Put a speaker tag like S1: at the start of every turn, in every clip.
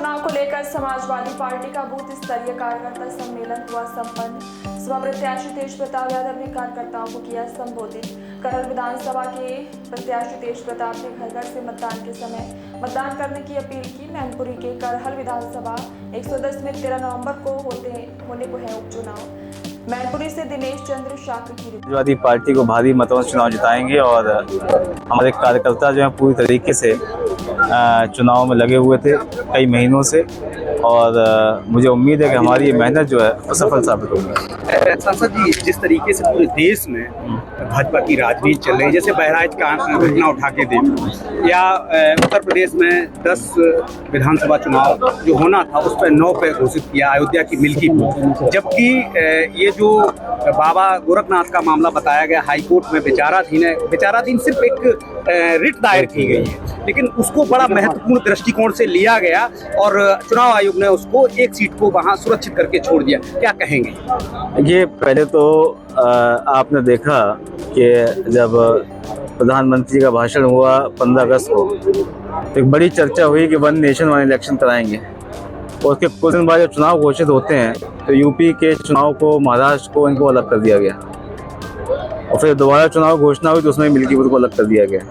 S1: चुनाव को लेकर समाजवादी पार्टी का बूथ स्तरीय कार्यकर्ता सम्मेलन हुआ संपन्न। सपा प्रत्याशी तेज प्रताप यादव ने कार्यकर्ताओं को किया संबोधित। करहल विधानसभा के प्रत्याशी तेज प्रताप ने घर घर से मतदान के समय मतदान करने की अपील की। मैनपुरी के करहल विधानसभा 110 में 13 नवंबर को होने को है उपचुनाव। मैनपुरी से दिनेश चंद्र शाक्र की रिपोर्ट।
S2: समाजवादी पार्टी को भारी मतों से चुनाव जिताएंगे और हमारे कार्यकर्ता जो है पूरी तरीके से चुनाव में लगे हुए थे कई महीनों से और मुझे उम्मीद है कि हमारी ये मेहनत जो है वो सफल साबित होगी।
S3: सांसद जी, जिस तरीके से पूरे देश में भाजपा की राजनीति चल रही है, जैसे बहराइच का घटना उठा के देख या उत्तर प्रदेश में 10 विधानसभा चुनाव जो होना था उस पर 9 पे घोषित किया, अयोध्या की मिल्कीपुर, जबकि ये जो बाबा गोरखनाथ का मामला बताया गया हाईकोर्ट में विचाराधीन सिर्फ एक रिट दायर की गई है, लेकिन उसको बड़ा महत्वपूर्ण दृष्टिकोण से लिया गया और चुनाव आयोग ने उसको एक सीट को वहां सुरक्षित करके छोड़ दिया। क्या कहेंगे?
S2: ये पहले तो आपने देखा कि जब प्रधानमंत्री का भाषण हुआ 15 अगस्त को तो एक बड़ी चर्चा हुई कि वन नेशन वन इलेक्शन कराएंगे और उसके कुछ दिन बाद जब चुनाव घोषित होते हैं तो यूपी के चुनाव को, महाराष्ट्र को, इनको अलग कर दिया गया और फिर दोबारा चुनाव घोषणा हुई तो उसमें मिल्कीपुर को अलग कर दिया गया।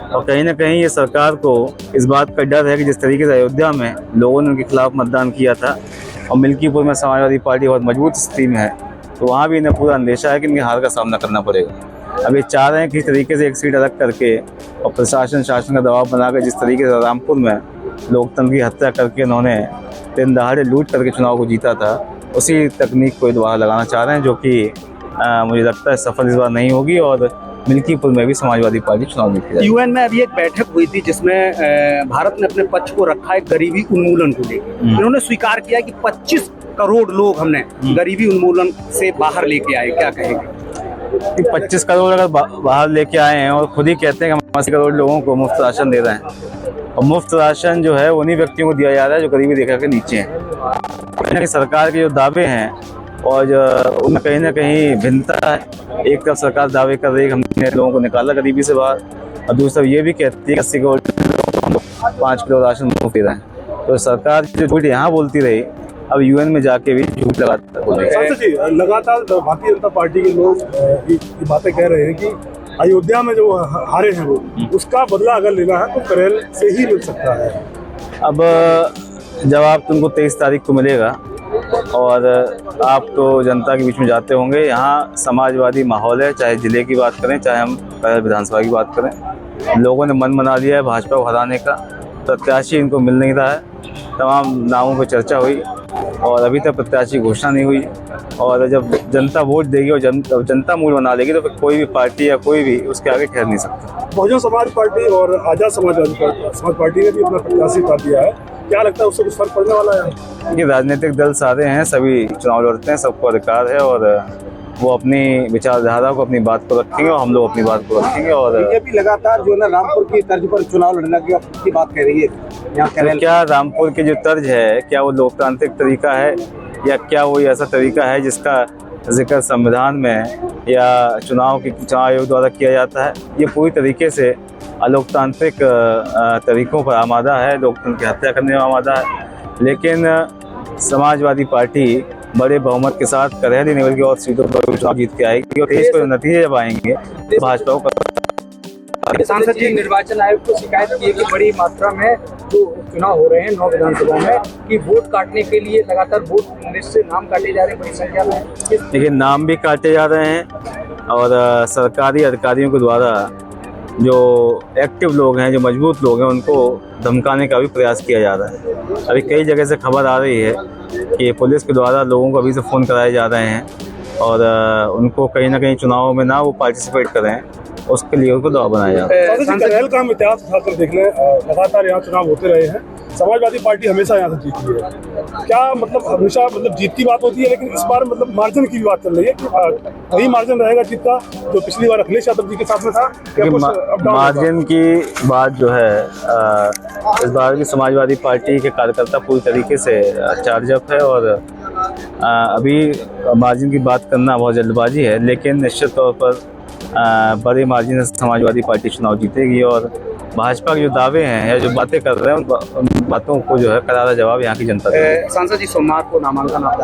S2: और कहीं ना कहीं ये सरकार को इस बात का डर है कि जिस तरीके से अयोध्या में लोगों ने उनके खिलाफ मतदान किया था और मिल्कीपुर में समाजवादी पार्टी बहुत मजबूत स्थिति में है, तो वहाँ भी इन्हें पूरा अंदेशा है कि इनके हार का सामना करना पड़ेगा। अब ये चाह रहे हैं कि इस तरीके से एक सीट अलग करके और प्रशासन शासन का दबाव बनाकर जिस तरीके से रामपुर में लोकतंत्र की हत्या करके उन्होंने दिन दहाड़े लूट करके चुनाव को जीता था, उसी तकनीक को दोबारा लगाना चाह रहे हैं, जो कि मुझे लगता है सफल इस बार नहीं होगी और मिल्कीपुर में भी समाजवादी पार्टी चुनाव जीत जाएगी।
S3: यूएन में अभी एक बैठक हुई थी जिसमें भारत ने अपने पक्ष को रखा है गरीबी उन्मूलन को लेकर। इन्होंने स्वीकार किया कि 25 करोड़ लोग हमने गरीबी उन्मूलन से बाहर लेके आए। क्या कहेंगे?
S2: 25 करोड़ अगर बाहर लेके आए हैं और खुद ही कहते हैं कि हम 80 करोड़ लोगों को मुफ्त राशन दे रहे हैं और मुफ्त राशन जो है उन्हीं व्यक्तियों को दिया जा रहा है जो गरीबी रेखा के नीचे हैं। सरकार के जो दावे हैं और उनमें कहीं ना कहीं भिन्नता है। एक तरफ सरकार दावे कर रही है कि हमने लोगों को निकाला गरीबी से बाहर और दूसरी तरफ ये भी कहती है कि 80 करोड़ लोगों को 5 किलो राशन मुफ्त दे रहे हैं। तो सरकार जो झूठ यहाँ बोलती रही अब यूएन में जाके भी झूठ लगातार बोल रही है।
S4: लगातार भारतीय जनता पार्टी के लोग ये बातें कह रहे हैं कि अयोध्या में जो हारे हैं वो उसका बदला अगर लेना है तो करहल से ही मिल सकता है।
S2: अब जवाब तुमको 23 तारीख को मिलेगा और आप तो जनता के बीच में जाते होंगे। यहाँ समाजवादी माहौल है, चाहे जिले की बात करें चाहे हम करहल विधानसभा की बात करें। लोगों ने मन बना लिया है भाजपा को हराने का, प्रत्याशी इनको मिल नहीं रहा है। तमाम नामों पर चर्चा हुई और अभी तक प्रत्याशी घोषणा नहीं हुई और जब जनता वोट देगी और जनता मूड बना लेगी तो फिर कोई भी पार्टी या कोई भी उसके आगे ठहर नहीं सकता।
S4: बहुजन समाज पार्टी और आजाद समाज पार्टी ने भी अपना प्रत्याशी कर दिया है। क्या लगता है उससे कुछ फर्क पड़ने वाला है?
S2: ये राजनीतिक दल सारे हैं, सभी चुनाव लड़ते हैं, सबको अधिकार है और वो अपनी विचारधारा को, अपनी बात को रखेंगे और हम लोग अपनी बात को रखेंगे। और
S3: बीजेपी लगातार जो है ना रामपुर की तर्ज पर चुनाव लड़ने की बात कह रही है।
S2: तो क्या रामपुर की जो तर्ज है क्या वो लोकतांत्रिक तरीका है या क्या वो ऐसा तरीका है जिसका जिक्र संविधान में या चुनाव आयोग द्वारा किया जाता है? ये पूरी तरीके से अलोकतांत्रिक तरीकों पर आमादा है, लोकतंत्र की हत्या करने में आमादा है। लेकिन समाजवादी पार्टी बड़े बहुमत के साथ करहल ही बल्कि और सीटों पर चुनाव जीत के आएगी और देश पर नतीजे जब आएंगे तो भाजपा को।
S5: सांसद जी, निर्वाचन आयोग को शिकायत की है कि बड़ी मात्रा में जो चुनाव हो रहे हैं 9 विधानसभा में कि वोट काटने के लिए लगातार वोट लिस्ट से नाम काटे जा रहे हैं बड़ी संख्या में।
S2: लेकिन नाम भी काटे जा रहे हैं और सरकारी अधिकारियों के द्वारा जो एक्टिव लोग हैं, जो मजबूत लोग हैं, उनको धमकाने का भी प्रयास किया जा रहा है। अभी कई जगह से खबर आ रही है कि पुलिस के द्वारा लोगों को अभी से फ़ोन कराए जा रहे हैं और उनको कहीं ना कहीं चुनाव में ना वो पार्टिसिपेट करें, उसके लिए उनको दबाव बनाया जा रहा है।
S4: करहल का हम इतिहास उठाकर देख लें, लगातार यहाँ चुनाव होते रहे हैं, समाजवादी पार्टी हमेशा यहाँ से जीती है। क्या मतलब हमेशा जीत की बात होती है, लेकिन इस बार मार्जिन की भी बात चल रही है कि वही मार्जिन रहेगा जीत का जो पिछली बार अखिलेश यादव जी के साथ में था।
S2: मार्जिन की बात जो है इस बार की समाजवादी पार्टी के कार्यकर्ता पूरी तरीके से चार्जअप है और अभी मार्जिन की बात करना बहुत जल्दबाजी है, लेकिन निश्चित तौर पर बड़े मार्जिन से समाजवादी पार्टी चुनाव जीतेगी और भाजपा के जो दावे हैं या जो बातें कर रहे हैं उन बातों को जो है करारा जवाब यहाँ की जनता देगी।
S3: सांसद जी, सोमवार को नामांकन आपका